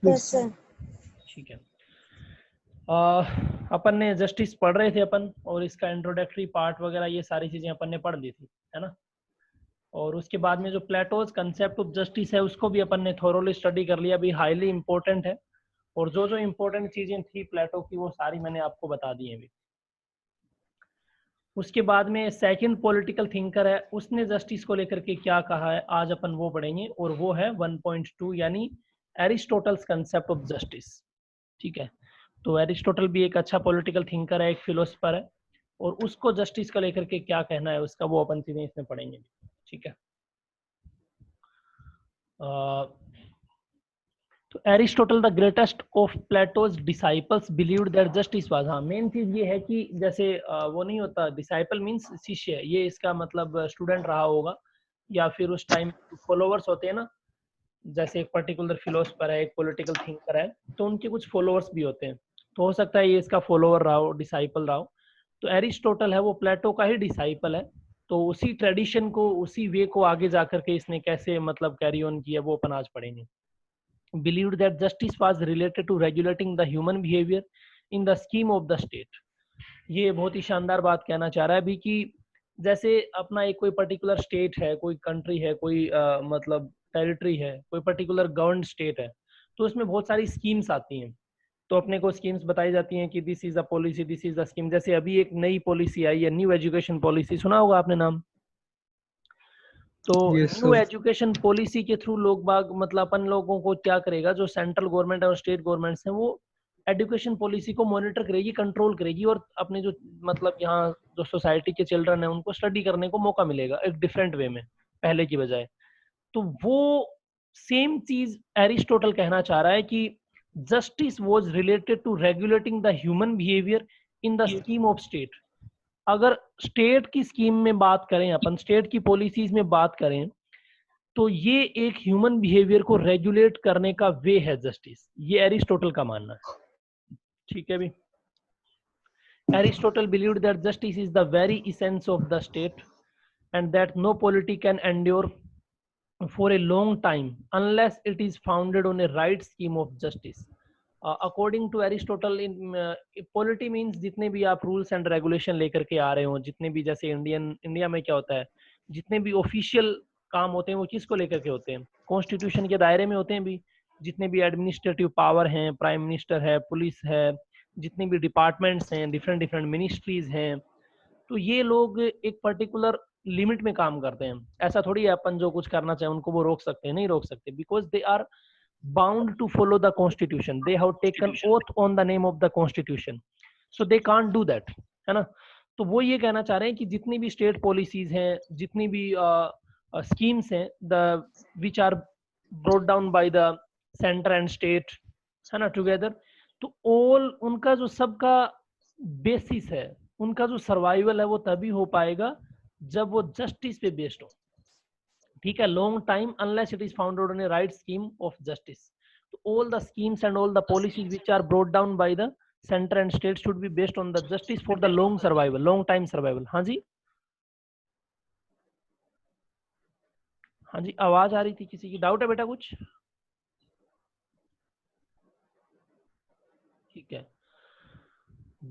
Yes sir. ठीक है। अपन ने जस्टिस पढ़ रहे थे अपन, और इसका इंट्रोडक्टरी पार्ट वगैरह ये सारी चीजें अपन ने पढ़ ली थी, है ना। और उसके बाद में जो प्लेटोज कंसेप्ट ऑफ जस्टिस है उसको भी अपन ने थोरोली स्टडी कर लिया, भी हाईली इंपॉर्टेंट है। और जो जो इंपॉर्टेंट चीजें थी प्लेटो की वो सारी मैंने आपको बता दी हैं अभी। उसके बाद में सेकंड पॉलिटिकल थिंकर है, उसने जस्टिस को लेकर के क्या कहा है आज अपन वो पढ़ेंगे, और वो है 1.2 यानी एरिस्टोटल्स कंसेप्ट ऑफ जस्टिस। ठीक है, तो एरिस्टोटल भी एक अच्छा पॉलिटिकल थिंकर है, एक फिलोसफर है, और उसको जस्टिस को लेकर के क्या कहना है उसका वो अपन चीजें इसमें पढ़ेंगे। ठीक है। तो Aristotle the greatest of Plato's disciples believed that justice was, हाँ मेन चीज ये है कि जैसे वो नहीं होता, डिसाइपल मींस शिष्य, ये इसका मतलब स्टूडेंट रहा होगा, या फिर उस टाइम फॉलोवर्स होते हैं ना, जैसे एक पर्टिकुलर फिलोसफर है, एक पॉलिटिकल थिंकर है, तो उनके कुछ फॉलोअर्स भी होते हैं, तो हो सकता है ये इसका फॉलोअर रहा हो, डिसाइपल रहा हो। तो एरिस्टोटल है वो प्लेटो का ही डिसाइपल है, तो उसी ट्रेडिशन को, उसी वे को आगे जाकर के इसने कैसे मतलब कैरी ऑन किया वो अपन आज पढ़ेंगे। Believed that justice was related to regulating the human behavior in the scheme of the state। ये बहुत ही शानदार बात कहना चाह रहा है अभी कि जैसे अपना एक कोई पर्टिकुलर स्टेट है, कोई कंट्री है, कोई मतलब टेरिटरी है, कोई पर्टिकुलर गवर्न स्टेट है, तो उसमें बहुत सारी स्कीम्स आती हैं। तो अपने को स्कीम्स बताई जाती हैं कि this is a policy, this is a scheme. जैसे अभी एक नई पॉलिसी आई है, न्यू एजुकेशन पॉलिसी, सुना होगा आपने नाम। तो yes new sir. Education policy के थ्रू लोग बाग मतलब अपन लोगों को क्या करेगा, जो सेंट्रल गवर्नमेंट और स्टेट गवर्नमेंट्स हैं वो एजुकेशन पॉलिसी को मॉनिटर करेगी, कंट्रोल करेगी, और अपने जो मतलब यहाँ जो सोसाइटी के चिल्ड्रन है उनको स्टडी करने को मौका मिलेगा एक डिफरेंट वे में पहले की बजाय। तो वो सेम चीज एरिस्टोटल कहना चाह रहा है कि justice was related to regulating the human behaviour in the scheme of state. अगर स्टेट की स्कीम में बात करें, अपन स्टेट की पॉलिसीज में बात करें, तो ये एक ह्यूमन बिहेवियर को रेगुलेट करने का वे है जस्टिस, ये एरिस्टोटल का मानना है। ठीक है भी। Aristotle believed that justice is the very essence of the state and that no polity can endure for a long time unless it is founded on a right scheme of justice. According to Aristotle, in polity means जितने भी आप rules and regulation लेकर के आ रहे हो, जितने भी जैसे इंडिया में क्या होता है, जितने भी ऑफिशियल काम होते हैं वो किसको लेकर के होते हैं, कॉन्स्टिट्यूशन के दायरे में होते हैं भी। जितने भी एडमिनिस्ट्रेटिव पावर हैं, प्राइम मिनिस्टर है, पुलिस है, जितने भी डिपार्टमेंट्स हैं, डिफरेंट डिफरेंट मिनिस्ट्रीज हैं, तो ये लोग एक पर्टिकुलर लिमिट में काम करते हैं। ऐसा थोड़ी है अपन जो कुछ करना चाहे उनको वो रोक सकते हैं, नहीं रोक सकते, because they are bound to follow the constitution, they have taken oath on the name of the constitution, so they can't do that, है ना। तो वो ये कहना चाह रहे हैं कि जितनी भी स्टेट पॉलिसीज हैं, जितनी भी स्कीम्स हैं, the which are brought down by the centre and state, है ना, टुगेदर, तो ऑल उनका जो सबका बेसिस है, उनका जो सर्वाइवल है वो तभी हो पाएगा जब वो जस्टिस पे बेस्ड हो। ठीक है, long time unless it is founded on a right scheme of justice. तो all the schemes and all the policies which are brought down by the centre and state should be based on the justice for the long survival, long time survival. हाँ जी, हाँ जी, आवाज आ रही थी, किसी की doubt है बेटा कुछ? ठीक है।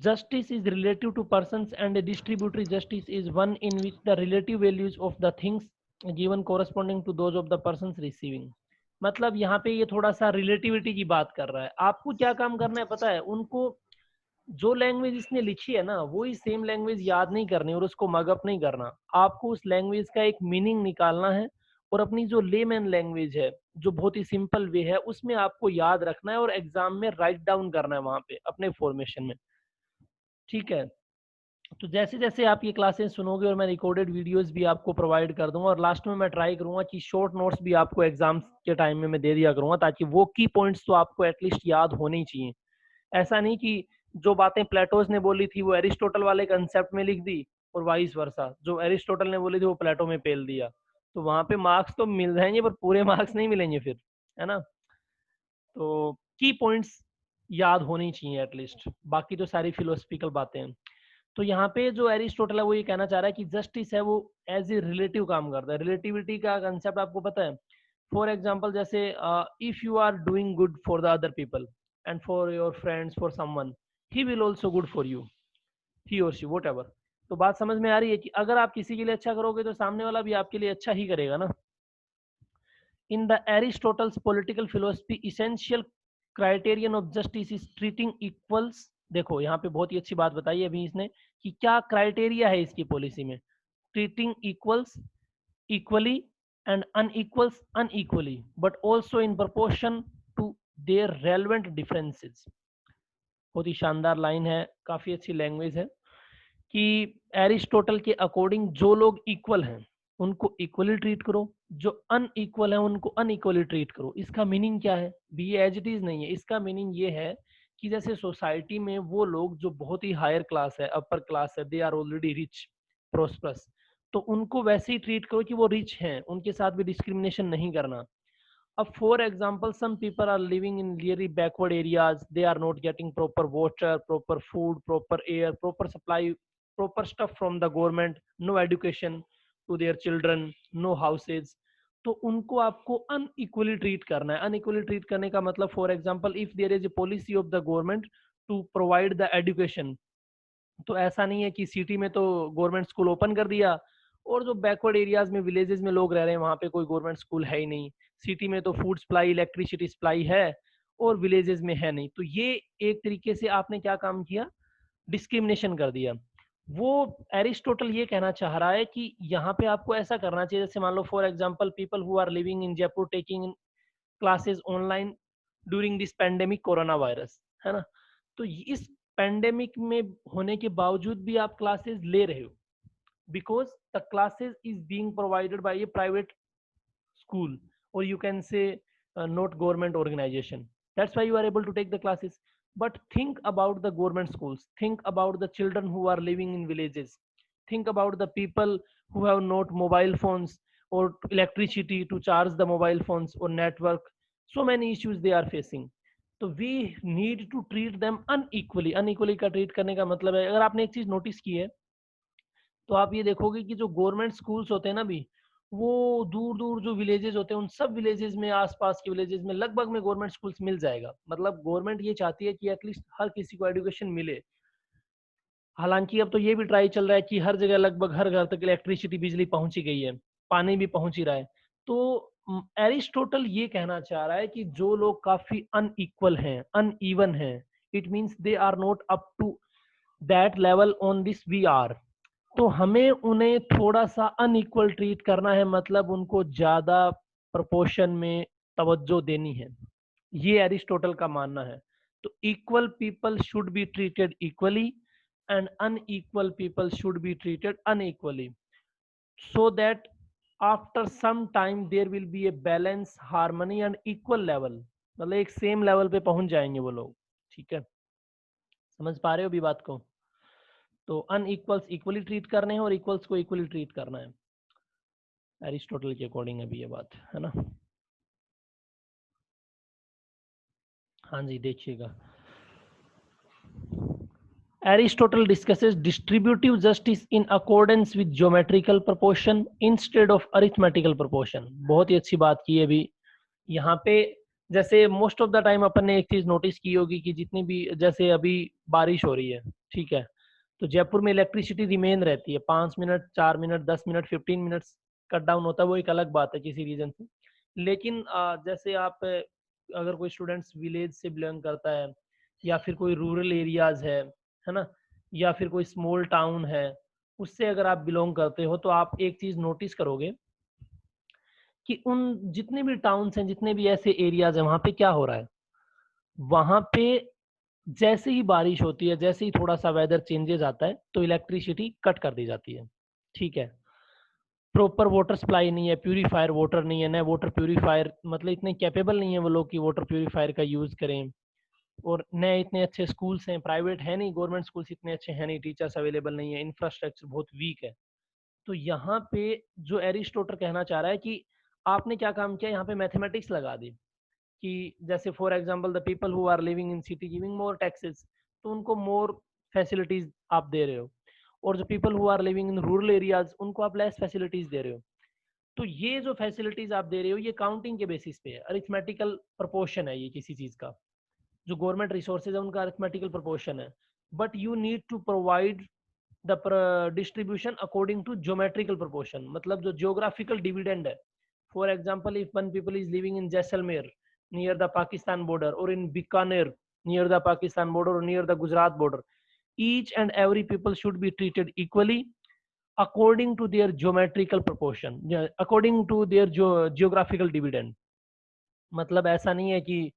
Justice is relative to persons and a distributory justice is one in which the relative values of the things given corresponding to those of the persons receiving। मतलब यहाँ पे ये थोड़ा सा रिलेटिविटी की बात कर रहा है। आपको क्या काम करना है पता है, उनको जो लैंग्वेज इसने लिखी है ना वो ही सेम लैंग्वेज याद नहीं करनी और उसको मगअप नहीं करना। आपको उस लैंग्वेज का एक मीनिंग निकालना है और अपनी जो लेमैन लैंग्वेज है, जो बहुत ही सिंपल वे है, उसमें आपको याद रखना है और एग्जाम में राइट डाउन करना है वहां पे अपने फॉर्मेशन में। ठीक है, तो जैसे जैसे आप ये क्लासेस सुनोगे और मैं रिकॉर्डेड वीडियोस भी आपको प्रोवाइड कर दूंगा, और लास्ट में मैं ट्राई करूंगा कि शॉर्ट नोट्स भी आपको एग्जाम्स के टाइम में मैं दे दिया करूंगा, ताकि वो की पॉइंट्स तो आपको एटलीस्ट याद होने ही चाहिए। ऐसा नहीं कि जो बातें प्लेटोस ने बोली थी वो एरिस्टोटल वाले कंसेप्ट में लिख दी और वाइस वर्सा, जो एरिस्टोटल ने बोली थी वो प्लेटो में पेल दिया, तो वहां पे मार्क्स तो मिल जाएंगे पर पूरे मार्क्स नहीं मिलेंगे फिर, है ना। तो की पॉइंट्स याद होनी चाहिए एटलीस्ट, बाकी तो सारी फिलोसफिकल बातें हैं। तो यहाँ पे जो एरिस्टोटल है वो ये कहना चाह रहा है कि जस्टिस है वो एज ए रिलेटिव काम करता है। रिलेटिविटी का कंसेप्ट आपको पता है, फॉर एग्जाम्पल जैसे if you are doing good for the other people and for your friends for someone, he will also good for you, he और शी वोट एवर। तो बात समझ में आ रही है कि अगर आप किसी के लिए अच्छा करोगे तो सामने वाला भी आपके लिए अच्छा ही करेगा ना। In the Aristotle's political philosophy essential criterion of justice is treating equals. देखो यहाँ पे बहुत ही अच्छी बात बताई अभी इसने कि क्या क्राइटेरिया है इसकी पॉलिसी में। Treating equals equally and unequals unequally but also in proportion to their relevant differences। बहुत ही शानदार लाइन है, काफी अच्छी लैंग्वेज है कि एरिस्टोटल के अकॉर्डिंग जो लोग इक्वल हैं उनको इक्वली ट्रीट करो, जो अनइक्वल है उनको अनइक्वली ट्रीट करो। इसका मीनिंग क्या है, बी ये एज इट इज नहीं है, इसका मीनिंग ये है कि जैसे सोसाइटी में वो लोग जो बहुत ही हायर क्लास है, अपर क्लास है, they are already rich prosperous, तो उनको वैसे ही ट्रीट करो कि वो रिच हैं, उनके साथ भी डिस्क्रिमिनेशन नहीं करना। अब for example some people are living in really backward areas, they are not getting proper water, proper food, proper air, proper supply, proper stuff from the government, no education to their children, no houses, तो उनको आपको unequally treat करना है। Unequally treat करने का मतलब for example if there is a policy of the government to provide the education, तो ऐसा नहीं है कि सिटी में तो गवर्नमेंट स्कूल ओपन कर दिया और जो बैकवर्ड एरियाज में विलेजेस में लोग रह रहे हैं वहां पे कोई गवर्नमेंट स्कूल है ही नहीं। सिटी में तो फूड सप्लाई इलेक्ट्रिसिटी सप्लाई है और विलेजेस में है नहीं, तो ये एक तरीके से आपने क्या काम किया, डिस्क्रिमिनेशन कर दिया। वो एरिस्टोटल ये कहना चाह रहा है कि यहाँ पे आपको ऐसा करना चाहिए, जैसे मान लो for example people who are living in Jaipur taking classes online during this pandemic corona virus, है ना। तो इस पेंडेमिक में होने के बावजूद भी आप क्लासेस ले रहे हो because the classes is being provided by A private school, or you can say not government organization, that's why you are able to take the classes। but think about the government schools, think about the children who are living in villages, think about the people who have not mobile phones or electricity to charge the mobile phones or network, so many issues they are facing। तो we need to treat them unequally. Unequally का treat करने का मतलब है, अगर आपने एक चीज नोटिस की है तो आप ये देखोगे कि जो गवर्नमेंट स्कूल्स होते हैं ना भी, वो दूर दूर जो विलेजेस होते हैं उन सब विलेजेस में, आसपास के विलेजेस में लगभग में गवर्नमेंट स्कूल्स मिल जाएगा। मतलब गवर्नमेंट ये चाहती है कि एटलीस्ट हर किसी को एजुकेशन मिले। हालांकि अब तो ये भी ट्राई चल रहा है कि हर जगह लगभग हर घर तक इलेक्ट्रिसिटी बिजली पहुंच ही गई है, पानी भी पहुंच ही रहा है। तो एरिस्टोटल ये कहना चाह रहा है कि जो लोग काफी अनइक्वल हैं, अनइवन हैं, it means they are not up to that level on this we are, तो हमें उन्हें थोड़ा सा अनइक्वल ट्रीट करना है, मतलब उनको ज्यादा प्रोपोर्शन में तवज्जो देनी है। ये एरिस्टोटल का मानना है। तो equal people should be treated equally and unequal people should be treated unequally, so that after some time there will be a balance, harmony and equal level, मतलब एक सेम लेवल पे पहुंच जाएंगे वो लोग। ठीक है, समझ पा रहे हो अभी बात को। तो अनइक्वल्स इक्वली ट्रीट करने हैं और इक्वल्स को इक्वली ट्रीट करना है, एरिस्टोटल के अकॉर्डिंग अभी ये बात है ना। हाँ जी देखिएगा, Aristotle discusses distributive justice in accordance with geometrical proportion instead of arithmetical proportion। बहुत ही अच्छी बात की है अभी यहाँ पे। जैसे मोस्ट ऑफ द टाइम अपन ने एक चीज नोटिस की होगी कि जितनी भी, जैसे अभी बारिश हो रही है, ठीक है, तो जयपुर में इलेक्ट्रिसिटी रिमेन रहती है 5 minute, 4 minute, 10 minute, 15 minutes cut down होता है, वो एक अलग बात है किसी रीजन से। लेकिन जैसे आप अगर कोई स्टूडेंट्स विलेज से बिलोंग करता है या फिर कोई रूरल एरियाज है ना, या फिर कोई स्मॉल टाउन है, उससे अगर आप बिलोंग करते हो तो आप एक चीज नोटिस करोगे कि उन जितने भी टाउन्स हैं, जितने भी ऐसे एरियाज हैं, वहां पे क्या हो रहा है, वहां पे जैसे ही बारिश होती है, जैसे ही थोड़ा सा वेदर चेंजेस आता है तो इलेक्ट्रिसिटी कट कर दी जाती है। ठीक है, प्रॉपर वाटर सप्लाई नहीं है, प्यूरीफायर वाटर नहीं है, ना वाटर प्यूरीफायर, मतलब इतने कैपेबल नहीं है वो लोग कि वाटर प्यूरीफायर का यूज करें, और न इतने अच्छे स्कूल्स हैं, प्राइवेट है नहीं, गवर्नमेंट स्कूल्स इतने अच्छे हैं नहीं, टीचर्स अवेलेबल नहीं है, इंफ्रास्ट्रक्चर बहुत वीक है। तो यहाँ पे जो एरिस्टोटल कहना चाह रहा है कि आपने क्या काम किया, यहाँ पे मैथमेटिक्स लगा दी कि जैसे for example the people who are living in city giving more taxes, तो उनको मोर फैसिलिटीज आप दे रहे हो, और जो people who are living in rural areas उनको आप लेस फैसिलिटीज दे रहे हो। तो ये जो फैसिलिटीज आप दे रहे हो ये काउंटिंग के बेसिस पे है, अरिथमेटिकल प्रोपोर्शन है ये किसी चीज का, जो गवर्नमेंट रिसोर्सेज है उनका अरिथमेटिकल प्रोपोर्शन है, but you need to provide the distribution according to geometrical proportion, मतलब जो जियोग्राफिकल डिविडेंड है. For example, if one people is living in Jaisalmer near the Pakistan border, और in Bikaner near the Pakistan border, और near the Gujarat border, each and every people should be treated equally according to their geometrical proportion, according to their geographical dividend. मतलब ऐसा नहीं है कि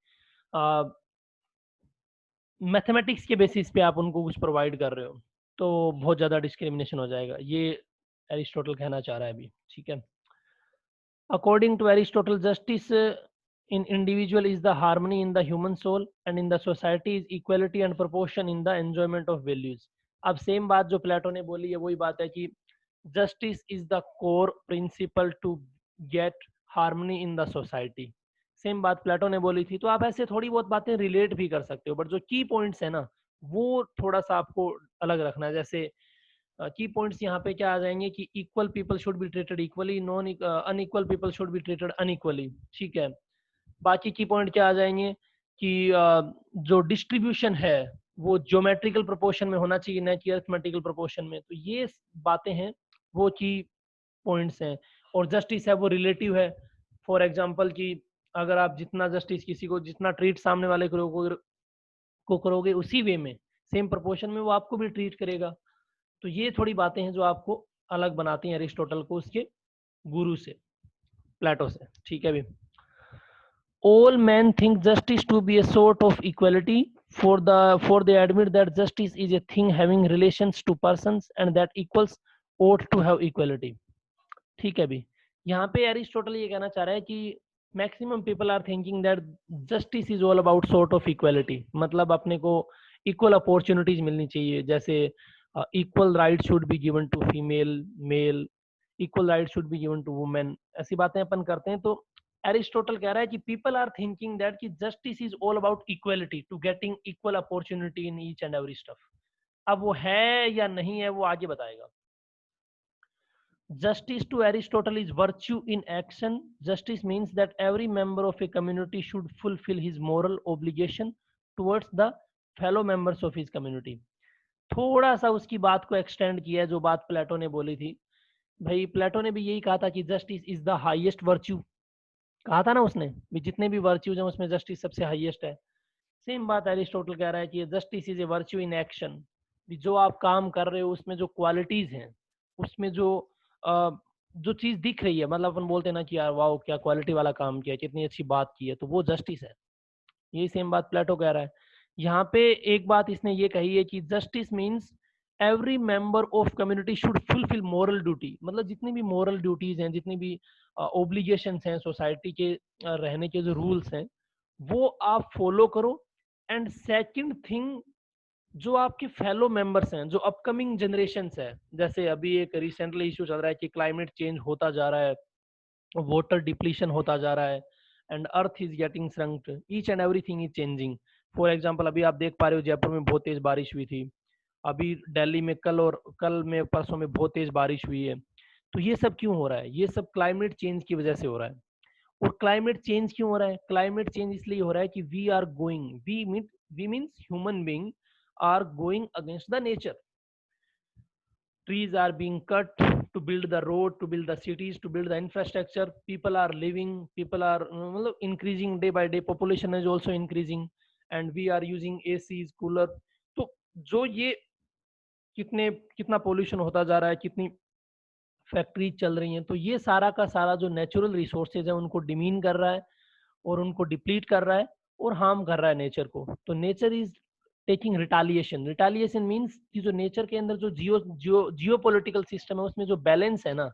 mathematics के basis पे आप उनको कुछ प्रोवाइड कर रहे हो तो बहुत ज़्यादा डिस्क्रिमिनेशन हो जाएगा, ये एरिस्टोटल कहना चाह रहा है अभी. ठीक है. According to Aristotle, justice in individual is the harmony in the human soul, and in the society is equality and proportion in the enjoyment of values. अब सेम बात जो प्लेटो ने बोली है वही बात है कि justice is the core principle to get harmony in the society. Same बात प्लेटो ने बोली थी. तो आप ऐसे थोड़ी बहुत बातें रिलेट भी कर सकते हो, बट जो की पॉइंट्स है ना वो थोड़ा सा आपको अलग रखना है. जैसे की पॉइंट्स यहाँ पे क्या आ जाएंगे कि equal people should be treated equally, non unequal people should be treated unequally. ठीक है. बाकी की पॉइंट क्या आ जाएंगे कि जो डिस्ट्रीब्यूशन है वो ज्योमेट्रिकल प्रोपोर्शन में होना चाहिए, न कि अरिथमेटिकल प्रोपोर्शन में. तो ये बातें हैं वो की पॉइंट्स हैं. और जस्टिस है वो रिलेटिव है. फॉर एग्जांपल कि अगर आप जितना जस्टिस किसी को जितना ट्रीट सामने वाले को करोगे उसी वे में सेम प्रोपोर्शन में वो आपको भी ट्रीट करेगा. तो ये थोड़ी बातें हैं जो आपको अलग बनाती हैं एरिस्टोटल को उसके गुरु से, प्लेटो से. ठीक है भी. All men think justice to be a sort of equality, for they admit that justice is a thing having relations to persons and that equals ought to have equality. ठीक है भी. यहाँ पे एरिस्टोटल ये कहना चाह रहा है कि maximum people are thinking that justice is all about sort of equality, मतलब अपने को इक्वल अपॉर्चुनिटीज मिलनी चाहिए. जैसे equal right should be given to female, male, equal right should be given to women. ऐसी बातें अपन करते हैं. तो एरिस्टोटल कह रहा है कि पीपल आर थिंकिंग दैट कि justice is all about equality, to getting equal opportunity in each and every stuff. अब वो है या नहीं है वो आगे बताएगा. Justice to Aristotle is virtue in action. Justice means that every member of a community should fulfill his moral obligation towards the fellow members of his community. थोड़ा सा उसकी बात को एक्सटेंड किया है जो बात प्लेटो ने बोली थी. भाई प्लेटो ने भी यही कहा था कि justice is the highest virtue. कहा था ना उसने भी जितने भी वर्च्यूज हैं उसमें जस्टिस सबसे हाईएस्ट है. सेम बात एरिस्टोटल कह रहा है कि justice is a virtue in action. जो आप काम कर रहे हो उसमें जो क्वालिटीज हैं, उसमें जो चीज दिख रही है, मतलब अपन बोलते हैं ना कि यार वाओ क्या क्वालिटी वाला काम किया, कितनी अच्छी बात की है, तो वो जस्टिस है. यही सेम बात प्लेटो कह रहा है. यहाँ पे एक बात इसने ये कही है कि justice means every member of community should fulfil moral duty. मतलब जितनी भी मोरल ड्यूटीज हैं, जितनी भी ओब्लिगेशंस हैं सोसाइटी के रहने के जो रूल्स हैं वो आप फॉलो करो. एंड सेकंड थिंग, जो आपके फेलो मेंबर्स हैं, जो अपकमिंग जनरेशंस है, जैसे अभी एक रिसेंटली इशू चल रहा है कि क्लाइमेट चेंज होता जा रहा है, वाटर डिप्लीशन होता जा रहा है, and earth is getting shrunk, each and everything is changing. For example अभी आप देख पा रहे हो जयपुर में बहुत तेज बारिश हुई थी, अभी दिल्ली में कल में परसों में बहुत तेज बारिश हुई है. तो ये सब क्यों हो रहा है? ये सब क्लाइमेट चेंज की वजह से हो रहा है. और क्लाइमेट चेंज क्यों हो रहा है? क्लाइमेट चेंज इसलिए हो रहा है कि we means human being are going against the nature. Trees are being cut to build the road, to build the cities, to build the infrastructure. People are increasing day by day. Population is also increasing and we are using ACs, cooler. तो जो ये कितना pollution होता जा रहा है, कितनी factory चल रही हैं, तो ये सारा का सारा जो नेचुरल रिसोर्सेज है उनको डिमीन कर रहा है और उनको डिप्लीट कर रहा है और हार्म कर रहा है नेचर को. तो nature is taking retaliation means कि जो नेचर के अंदर जो जियो पॉलिटिकल सिस्टम है उसमें जो बैलेंस है ना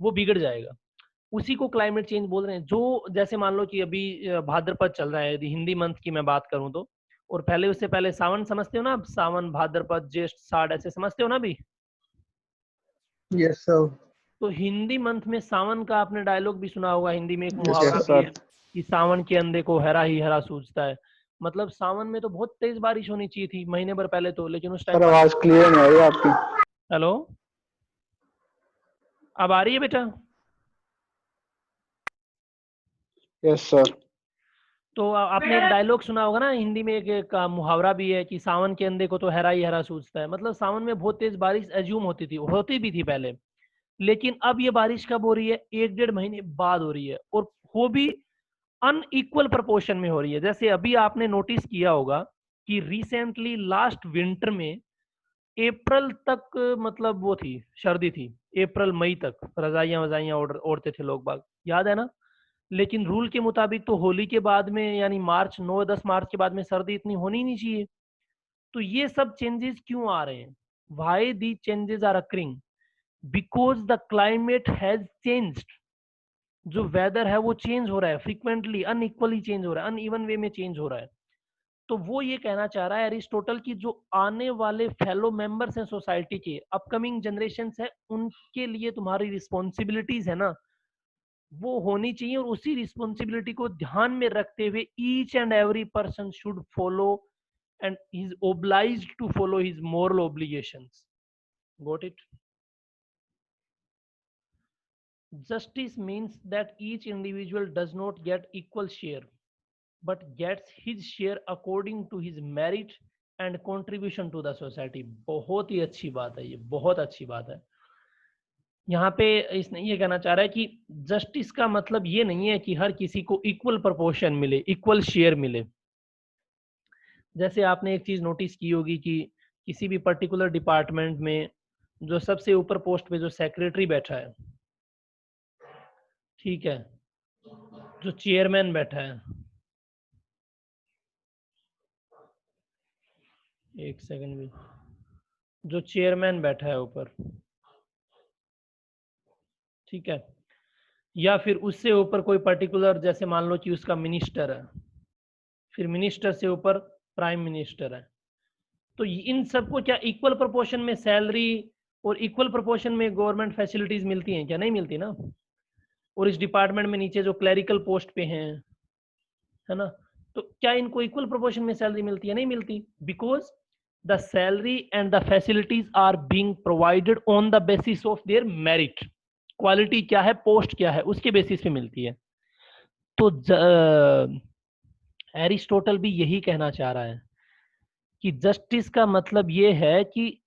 वो बिगड़ जाएगा. उसी को क्लाइमेट चेंज बोल रहे हैं. जो जैसे मान लो कि अभी भाद्रपद चल रहा है, यदि हिंदी मंथ की मैं बात करूं तो, और पहले उससे पहले सावन समझते हो ना, सावन भाद्रपद ज्येष्ठ साढ़ ऐसे समझते हो ना अभी? Yes sir. तो हिंदी मंथ में सावन का आपने डायलॉग भी सुना होगा, हिंदी में एक मुहावरा भी है कि सावन के अंधे को हरा ही हरा सूझता है. मतलब सावन में तो बहुत तेज बारिश होनी चाहिए थी महीने भर पहले तो, लेकिन उस टाइम आवाज क्लियर नहीं आ रही आपकी. हेलो, अब आ रही है बेटा? Yes, sir. तो आपने एक डायलॉग सुना होगा ना हिंदी में, एक मुहावरा भी है कि सावन के अंधे को तो हरा ही हरा सूझता है। मतलब सावन में बहुत तेज बारिश एज्यूम होती भी थी पहले, लेकिन अब ये बारिश कब हो रही है? 1-1.5 महीने बाद हो रही है, और वो भी अनइक्वल प्रोपोर्शन में हो रही है। जैसे अभी आपने नोटिस किया होगा कि रिसेंटली लास्ट विंटर में अप्रैल तक मतलब वो थी, सर्दी थी, अप्रैल मई तक रजाइयां वजाइयां ओढ़ते थे लोग बाग, याद है ना? लेकिन रूल के मुताबिक तो होली के बाद में, यानी मार्च 9-10 मार्च के बाद में सर्दी इतनी होनी नहीं चाहिए। तो ये सब चेंजेस क्यों आ रहे हैं? Why the changes are occurring? Because the climate has changed. जो वेदर है वो चेंज हो रहा है फ्रीक्वेंटली, अनइक्वली चेंज हो रहा है, अनइवन वे में चेंज हो रहा है। तो वो ये कहना चाह रहा है एरिस्टोटल की जो आने वाले फेलो मेंबर्स हैं सोसाइटी के, अपकमिंग जनरेशंस है, उनके लिए तुम्हारी रिस्पॉन्सिबिलिटीज है ना, वो होनी चाहिए, और उसी रिस्पॉन्सिबिलिटी को ध्यान में रखते हुए each and every person should follow and is obliged to follow his moral obligations. Got it? Justice means that each individual does not get equal share, but gets his share according to his merit and contribution to the society। बहुत ही अच्छी बात है, ये बहुत अच्छी बात है। यहाँ पे इसने ये कहना चाह रहा है कि जस्टिस का मतलब ये नहीं है कि हर किसी को इक्वल प्रोपोर्शन मिले, इक्वल शेयर मिले। जैसे आपने एक चीज नोटिस की होगी कि किसी भी पर्टिकुलर डिपार्टमेंट में जो सबसे ऊपर पोस्ट पे जो सेक्रेटरी बैठा है, ठीक है, जो चेयरमैन बैठा है, एक सेकंड भी, जो चेयरमैन बैठा है ऊपर, ठीक है, या फिर उससे ऊपर कोई पर्टिकुलर, जैसे मान लो कि उसका मिनिस्टर है, फिर मिनिस्टर से ऊपर प्राइम मिनिस्टर है, तो इन सबको क्या इक्वल प्रोपोर्शन में सैलरी और इक्वल प्रोपोर्शन में गवर्नमेंट फैसिलिटीज मिलती हैं क्या? नहीं मिलती ना। और इस डिपार्टमेंट में नीचे जो क्लरिकल पोस्ट पे हैं, है ना, तो क्या इनको इक्वल प्रोपोर्शन में सैलरी मिलती है? नहीं मिलती, because the salary and the facilities are being provided on the basis of their merit. Quality क्या है, पोस्ट क्या है, उसके बेसिस पे मिलती है। तो एरिस्टोटल भी यही कहना चाह रहा है कि जस्टिस का मतलब ये है कि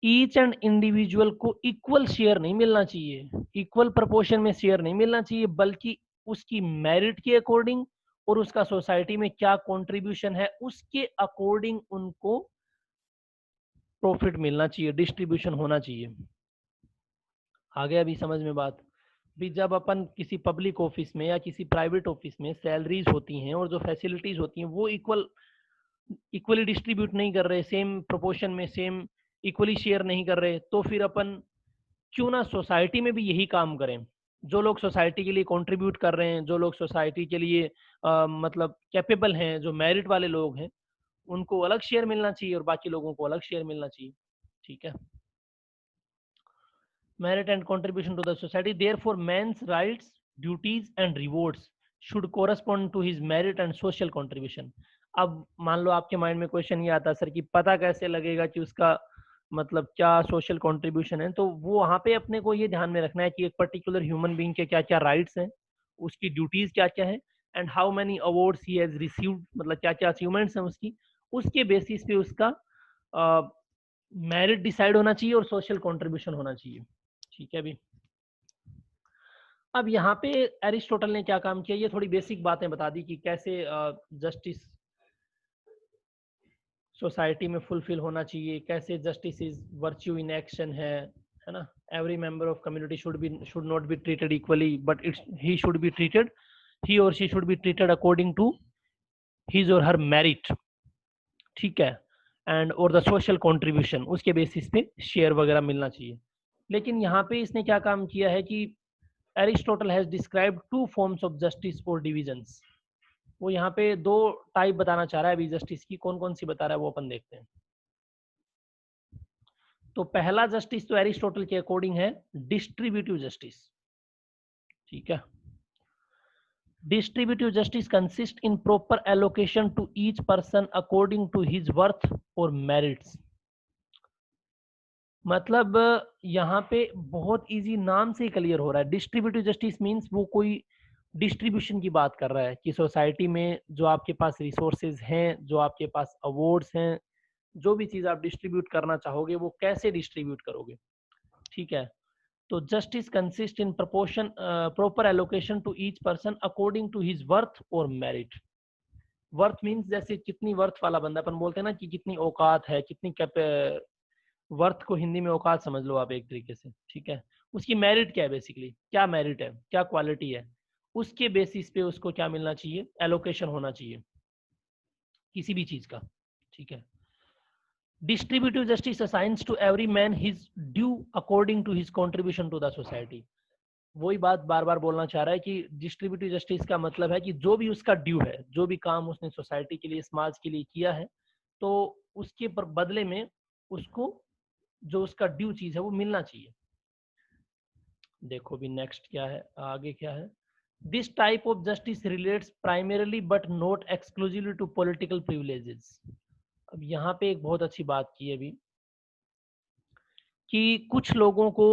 ईच एंड इंडिविजुअल को इक्वल शेयर नहीं मिलना चाहिए, इक्वल प्रोपोर्शन में शेयर नहीं मिलना चाहिए, बल्कि उसकी मेरिट के अकॉर्डिंग और उसका सोसाइटी में क्या कंट्रीब्यूशन है उसके अकॉर्डिंग उनको प्रॉफिट मिलना चाहिए, डिस्ट्रीब्यूशन होना चाहिए। आगे अभी समझ में बात? भी जब अपन किसी पब्लिक ऑफिस में या किसी प्राइवेट ऑफिस में सैलरीज होती हैं और जो फैसिलिटीज होती हैं वो इक्वली डिस्ट्रीब्यूट नहीं कर रहे, सेम प्रोपोर्शन में सेम इक्वली शेयर नहीं कर रहे, तो फिर अपन क्यों ना सोसाइटी में भी यही काम करें। जो लोग सोसाइटी के लिए कंट्रीब्यूट कर रहे हैं, जो लोग सोसाइटी के लिए मतलब कैपेबल हैं, जो मेरिट वाले लोग हैं, उनको अलग शेयर मिलना चाहिए और बाकी लोगों को अलग शेयर मिलना चाहिए। ठीक है, merit and contribution to the society, therefore man's rights, duties and rewards should correspond to his merit and social contribution। अब मान लो आपके माइंड में क्वेश्चन ये आता सर कि पता कैसे लगेगा कि उसका मतलब क्या सोशल कंट्रीब्यूशन है? तो वो वहाँ पे अपने को ये ध्यान में रखना है कि एक पर्टिकुलर ह्यूमन बीइंग के क्या क्या राइट्स हैं, उसकी ड्यूटीज क्या क्या है, and how many awards he has received, मतलब क्या क्या अचीवमेंट्स हैं उसकी, उसके बेसिस पे उसका मेरिट डिसाइड होना चाहिए और सोशल कंट्रीब्यूशन होना चाहिए। ठीक है भी। अब यहाँ पे एरिस्टोटल ने क्या काम किया, ये थोड़ी बेसिक बातें बता दी कि कैसे जस्टिस सोसाइटी में फुलफिल होना चाहिए, कैसे justice is virtue in action है ना। Every member of community should not be treated equally, but it's he should be treated, he और she should be treated according to his और her merit. ठीक है, and और the social contribution, उसके basis पे share वगैरह मिलना चाहिए। लेकिन यहाँ पे इसने क्या काम किया है कि Aristotle has described two forms of justice और डिविजन्स। वो यहाँ पे दो टाइप बताना चाह रहा है अभी जस्टिस की, कौन कौन सी बता रहा है वो अपन देखते हैं। तो पहला जस्टिस तो एरिस्टोटल के अकॉर्डिंग है डिस्ट्रीब्यूटिव जस्टिस। ठीक है, distributive justice consist in proper allocation to each person according to his worth और मेरिट्स। मतलब यहाँ पे बहुत इजी नाम से ही क्लियर हो रहा है। डिस्ट्रीब्यूटिव जस्टिस मींस वो कोई डिस्ट्रीब्यूशन की बात कर रहा है कि सोसाइटी में जो आपके पास रिसोर्सेज हैं, जो आपके पास अवार्ड्स हैं, जो भी चीज़ आप डिस्ट्रीब्यूट करना चाहोगे वो कैसे डिस्ट्रीब्यूट करोगे, ठीक है। तो justice consist in proportion proper allocation to each person according to his worth और मेरिट। वर्थ मीन्स जैसे कितनी वर्थ वाला बंदा, अपन बोलते हैं ना कि कितनी औकात है, कितनी वर्थ को हिंदी में औकात समझ लो आप एक तरीके से, ठीक है। उसकी मेरिट क्या है, बेसिकली क्या मेरिट है, क्या क्वालिटी है, उसके बेसिस पे उसको क्या मिलना चाहिए, एलोकेशन होना चाहिए किसी भी चीज का, ठीक है। Distributive justice assigns to every man his due according to his contribution to the society. वही बात बार बार बोलना चाह रहा है कि डिस्ट्रीब्यूटिव जस्टिस का मतलब है कि जो भी उसका ड्यू है, जो भी काम उसने सोसाइटी के लिए, समाज के लिए किया है, तो उसके बदले में उसको जो उसका ड्यू चीज है वो मिलना चाहिए। देखो भी नेक्स्ट क्या है, आगे क्या है। This type of justice relates primarily but not exclusively to political privileges. अब यहाँ पे एक बहुत अच्छी बात की है अभी कि कुछ लोगों को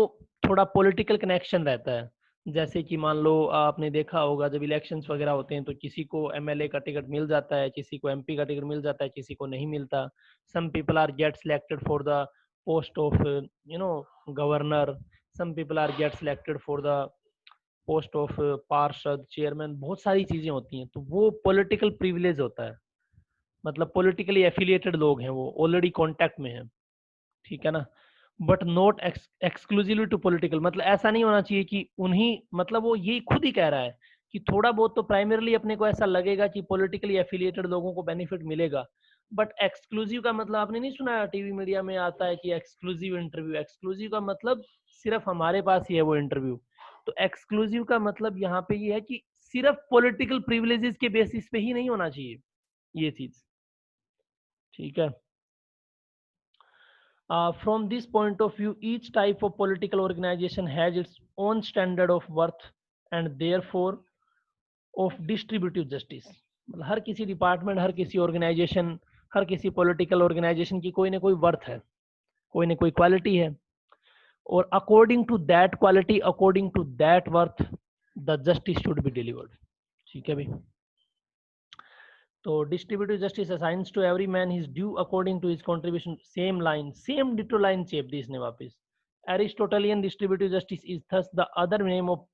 थोड़ा पॉलिटिकल कनेक्शन रहता है। जैसे कि मान लो आपने देखा होगा जब इलेक्शंस वगैरह होते हैं तो किसी को एमएलए का टिकट मिल जाता है, किसी को एमपी का टिकट मिल जाता है, किसी को नहीं मिलता। Some people are get selected for the post of governor, some people are get selected for the post of पार्षद, चेयरमैन, बहुत सारी चीजें होती हैं। तो वो पॉलिटिकल प्रिविलेज होता है, मतलब पॉलिटिकली एफिलिएटेड लोग हैं, वो ऑलरेडी कॉन्टैक्ट में है, ठीक है ना। But not exclusively to political, मतलब ऐसा नहीं होना चाहिए कि उन्हीं, मतलब वो यही खुद ही कह रहा है कि थोड़ा बहुत तो प्राइमरली अपने को ऐसा लगेगा कि पॉलिटिकली एफिलिएटेड लोगों को बेनिफिट मिलेगा। बट एक्सक्लूसिव का मतलब आपने नहीं सुना, टीवी मीडिया में आता है कि एक्सक्लूसिव इंटरव्यू। एक्सक्लूसिव का मतलब सिर्फ हमारे पास ही है वो इंटरव्यू। तो एक्सक्लूसिव का मतलब यहाँ पे ये है कि सिर्फ पॉलिटिकल प्रिविलेजेस के बेसिस पे ही नहीं होना चाहिए ये चीज, ठीक है। From this point of view, each type of political organization has its own standard of worth and therefore of distributive justice. मतलब हर किसी डिपार्टमेंट, हर किसी ऑर्गेनाइजेशन, हर किसी पॉलिटिकल ऑर्गेनाइजेशन की कोई ना कोई वर्थ है, कोई ना कोई क्वालिटी है, और according to that quality, according to that worth, the justice should be delivered, ठीक है भाई। तो distributive justice assigns to every man his due according to his contribution. Same line, same ditto line चेप दी इसने वापस। Aristotelian distributive justice is thus the other name of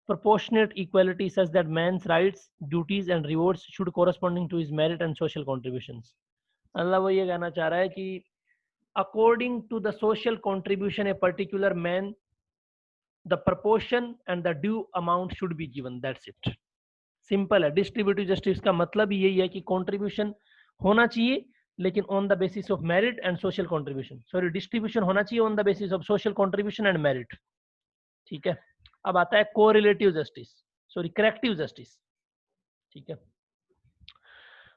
proportionate equality such that man's rights, duties and rewards should corresponding to his merit and social contributions। मतलब वो ये कहना चाह रहा है कि according to the social contribution a particular man, the proportion and the due amount should be given, that's it। Simple है। Distributive justice का मतलब यही है कि कंट्रीब्यूशन होना चाहिए लेकिन on the basis of merit and social contribution, sorry distribution होना चाहिए on the basis of social contribution and merit, ठीक है। अब आता है correlative justice, sorry corrective justice, ठीक है।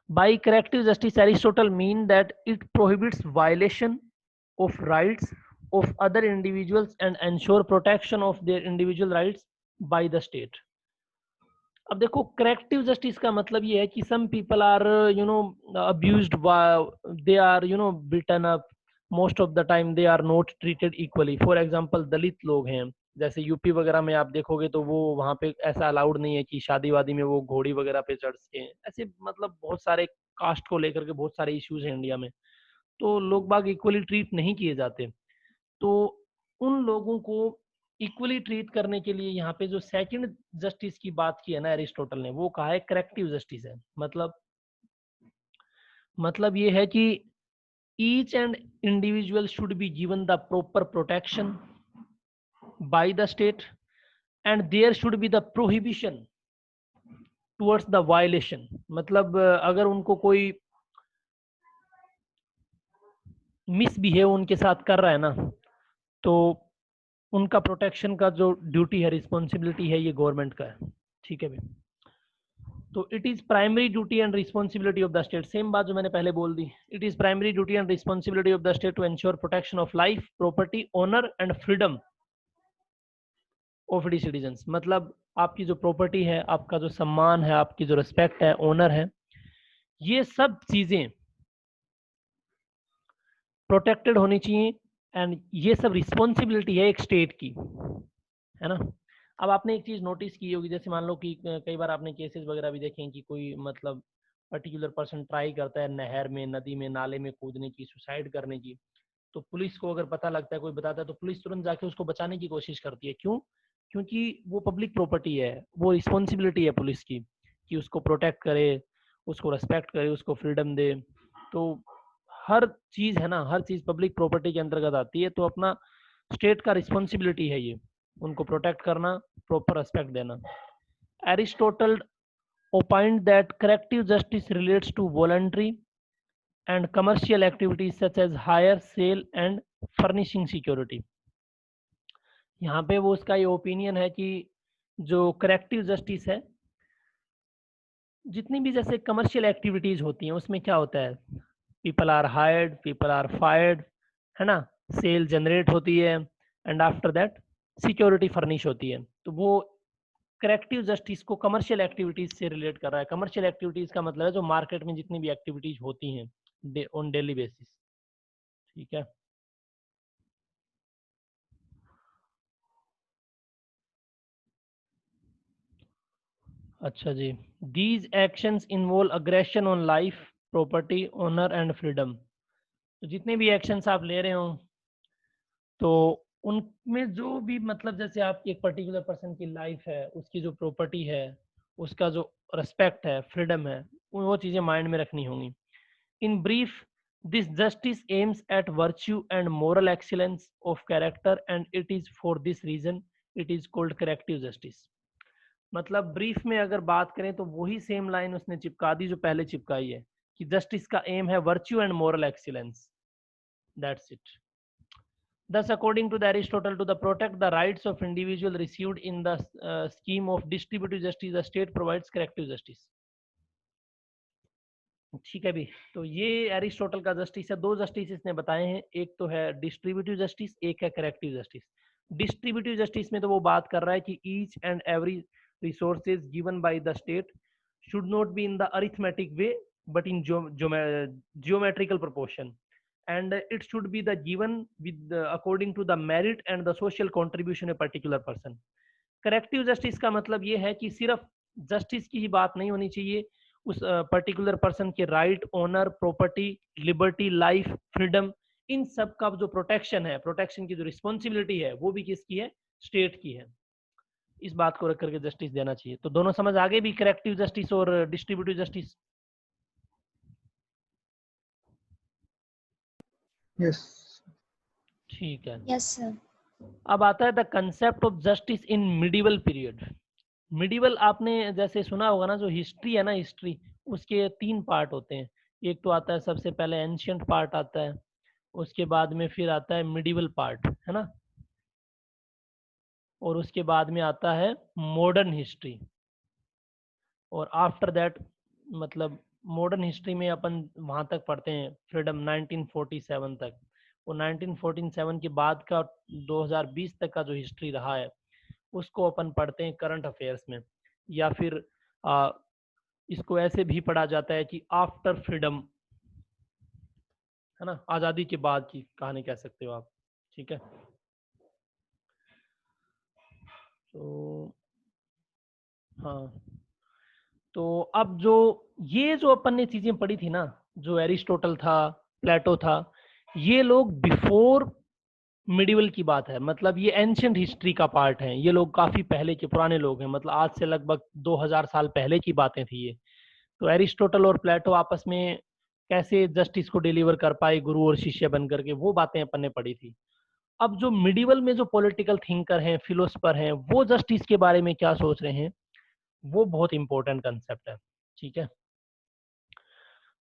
By corrective justice Aristotle mean that it prohibits violation of rights of other individuals and ensure protection of their individual rights bye the state. अब देखो corrective justice का मतलब ये है कि some people are abused, they are beaten up, most of the time they are not treated equally. For example Dalit लोग हैं, जैसे यूपी वगैरह में आप देखोगे तो वो वहाँ पे ऐसा अलाउड नहीं है कि शादी वादी में वो घोड़ी वगैरह पे चढ़ सके। ऐसे मतलब बहुत सारे कास्ट को लेकर के बहुत सारे इश्यूज हैं इंडिया में, तो लोग बाग इक्वली ट्रीट नहीं किए जाते। तो उन लोगों को इक्वली ट्रीट करने के लिए यहाँ पे जो सेकंड जस्टिस की बात की है ना एरिस्टोटल ने, वो कहा है करेक्टिव जस्टिस है। मतलब ये है कि each and individual should be given the proper protection by the state and there should be the prohibition towards the violation. मतलब अगर उनको कोई मिसबिहेव उनके साथ कर रहा है ना, तो उनका प्रोटेक्शन का जो ड्यूटी है, रिस्पॉन्सिबिलिटी है, ये गवर्नमेंट का है, ठीक है भाई। तो it is primary duty and responsibility of the state, same बात जो मैंने पहले बोल दी। It is primary duty and responsibility of the state to ensure protection of life, property, honour and freedom of it citizen. मतलब आपकी जो property है, आपका जो सम्मान है, आपकी जो रिस्पेक्ट है, ऑनर है, ये सब चीजें प्रोटेक्टेड होनी चाहिए। एंड ये सब रिस्पॉन्सिबिलिटी है एक स्टेट की, है ना। अब आपने एक चीज नोटिस की होगी, जैसे मान लो कि कई बार आपने केसेस वगैरह भी देखे हैं कि कोई मतलब पर्टिकुलर पर्सन ट्राई करता है नहर में, नदी में, नाले में कूदने की, सुसाइड करने की, तो पुलिस को अगर पता लगता है, कोई बताता है, तो पुलिस तुरंत जाके उसको बचाने की कोशिश करती है। क्यों? क्योंकि वो पब्लिक प्रॉपर्टी है, वो रिस्पॉन्सिबिलिटी है पुलिस की कि उसको प्रोटेक्ट करे, उसको रेस्पेक्ट करे, उसको फ्रीडम दे। तो हर चीज है ना, हर चीज पब्लिक प्रॉपर्टी के अंतर्गत आती है, तो अपना स्टेट का रिस्पॉन्सिबिलिटी है ये, उनको प्रोटेक्ट करना, प्रॉपर रेस्पेक्ट देना। Aristotle opined that corrective justice relates to voluntary and commercial activities such as hire, sale and furnishing security। यहाँ पे वो उसका ये ओपिनियन है कि जो करेक्टिव जस्टिस है, जितनी भी जैसे कमर्शियल एक्टिविटीज होती हैं उसमें क्या होता है, people are hired, people are fired, है ना, सेल जनरेट होती है and after that security furnish होती है। तो वो करेक्टिव जस्टिस को कमर्शियल एक्टिविटीज से रिलेट कर रहा है। कमर्शियल एक्टिविटीज का मतलब है जो मार्केट में जितनी भी एक्टिविटीज होती हैं ऑन डेली बेसिस। ठीक है। अच्छा जी, these actions involve aggression on life, property, honour and freedom. तो जितने भी एक्शंस आप ले रहे हो, तो उनमें जो भी मतलब जैसे आपकी एक पर्टिकुलर पर्सन की लाइफ है, उसकी जो प्रॉपर्टी है, उसका जो रिस्पेक्ट है, फ्रीडम है, वो चीज़ें माइंड में रखनी होंगी। In brief, this justice aims at virtue and moral excellence of character and it is for this reason it is called corrective justice. मतलब ब्रीफ में अगर बात करें तो वही सेम लाइन उसने चिपका दी जो पहले चिपकाई है, कि जस्टिस का एम है virtue and moral excellence, that's it. Thus, according to the Aristotle, to the protect the rights of individual received in the scheme of distributive justice, the state provides corrective justice। ठीक है भी, तो ये Aristotle का justice है। दो justice इसने बताए हैं, एक तो है डिस्ट्रीब्यूटिव जस्टिस, एक है करेक्टिव जस्टिस। डिस्ट्रीब्यूटिव जस्टिस में तो वो बात कर रहा है कि each and every resources given by the state should not be in the arithmetic way but in geometrical proportion and it should be the given with according to the merit and the social contribution a particular person। Corrective justice का मतलब ये है कि सिर्फ justice की ही बात नहीं होनी चाहिए, उस पर्टिकुलर पर्सन के right, honour, property, liberty, life, freedom, इन सब का जो प्रोटेक्शन है, प्रोटेक्शन की जो रिस्पॉन्सिबिलिटी है, वो भी किसकी है, स्टेट की है। इस बात को रख करके जस्टिस देना चाहिए। तो दोनों समझ आगे भी, करेक्टिव जस्टिस और डिस्ट्रीब्यूटिव जस्टिस। Yes. ठीक है। Yes, sir. अब आता है the concept of justice in medieval period. Medieval आपने जैसे सुना होगा ना, जो हिस्ट्री है ना, हिस्ट्री उसके तीन पार्ट होते हैं। एक तो आता है सबसे पहले एंशियंट पार्ट आता है, उसके बाद में फिर आता है मिडिवल पार्ट, है ना, और उसके बाद में आता है मॉडर्न हिस्ट्री। और आफ्टर दैट मतलब मॉडर्न हिस्ट्री में अपन वहां तक पढ़ते हैं फ्रीडम 1947 तक। वो 1947 के बाद का 2020 तक का जो हिस्ट्री रहा है, उसको अपन पढ़ते हैं करंट अफेयर्स में, या फिर आ, इसको ऐसे भी पढ़ा जाता है कि आफ्टर फ्रीडम, है ना, आज़ादी के बाद की कहानी कह सकते हो आप। ठीक है। तो हाँ, तो अब जो ये जो अपन ने चीजें पढ़ी थी ना, जो एरिस्टोटल था, प्लेटो था, ये लोग बिफोर मिडिवल की बात है, मतलब ये एंशियंट हिस्ट्री का पार्ट है। ये लोग काफी पहले के पुराने लोग हैं, मतलब आज से लगभग 2000 साल पहले की बातें थी ये। तो एरिस्टोटल और प्लेटो आपस में कैसे जस्टिस को डिलीवर कर पाए गुरु और शिष्य बन करके, वो बातें अपन ने पढ़ी थी। अब जो मिडिवल में जो पॉलिटिकल थिंकर हैं, फिलोसफर हैं, वो जस्टिस के बारे में क्या सोच रहे हैं, वो बहुत इंपॉर्टेंट कंसेप्ट है। ठीक है।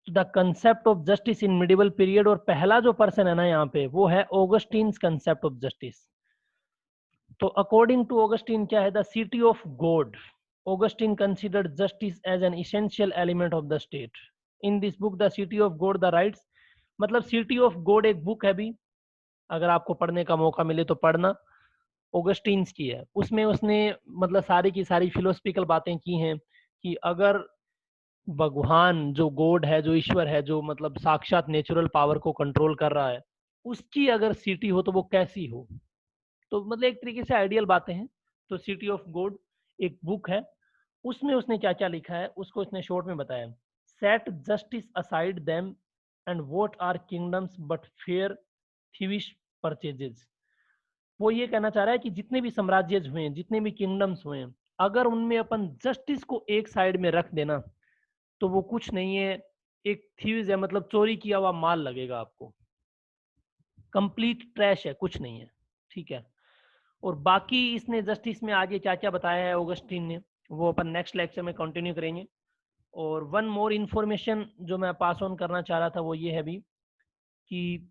The concept of justice in medieval period, और पहला जो पर्सन है ना यहाँ पे, वो है ऑगस्टीन्स कंसेप्ट ऑफ जस्टिस। तो अकॉर्डिंग टू ऑगस्टीन क्या है, the city of God. Augustine considered justice as an essential element of the state. In this book the city of God the rights, मतलब सिटी ऑफ गॉड एक book है भी, अगर आपको पढ़ने का मौका मिले तो पढ़ना, ऑगस्टीन्स की है। उसमें उसने मतलब सारी की सारी फिलोसफिकल बातें की हैं कि अगर भगवान जो गॉड है, जो ईश्वर है, जो मतलब साक्षात नेचुरल पावर को कंट्रोल कर रहा है, उसकी अगर सिटी हो तो वो कैसी हो। तो मतलब एक तरीके से आइडियल बातें हैं। तो सिटी ऑफ गॉड एक बुक है, उसमें उसने क्या क्या लिखा है उसको उसने शॉर्ट में बताया। Set justice aside them and what are kingdoms but fair thievish purchases. वो ये कहना चाह रहा है कि जितने भी साम्राज्य हुए हैं, जितने भी किंगडम्स हुए हैं, अगर उनमें अपन जस्टिस को एक साइड में रख देना तो वो कुछ नहीं है, एक थीव्स है, मतलब चोरी किया हुआ माल लगेगा आपको, कंप्लीट ट्रैश है, कुछ नहीं है। ठीक है। और बाकी इसने जस्टिस में आगे क्या क्या बताया है ऑगस्टीन ने, वो अपन नेक्स्ट लेक्चर में कंटिन्यू करेंगे। और वन मोर इन्फॉर्मेशन जो मैं पास ऑन करना चाह रहा था वो ये है भी कि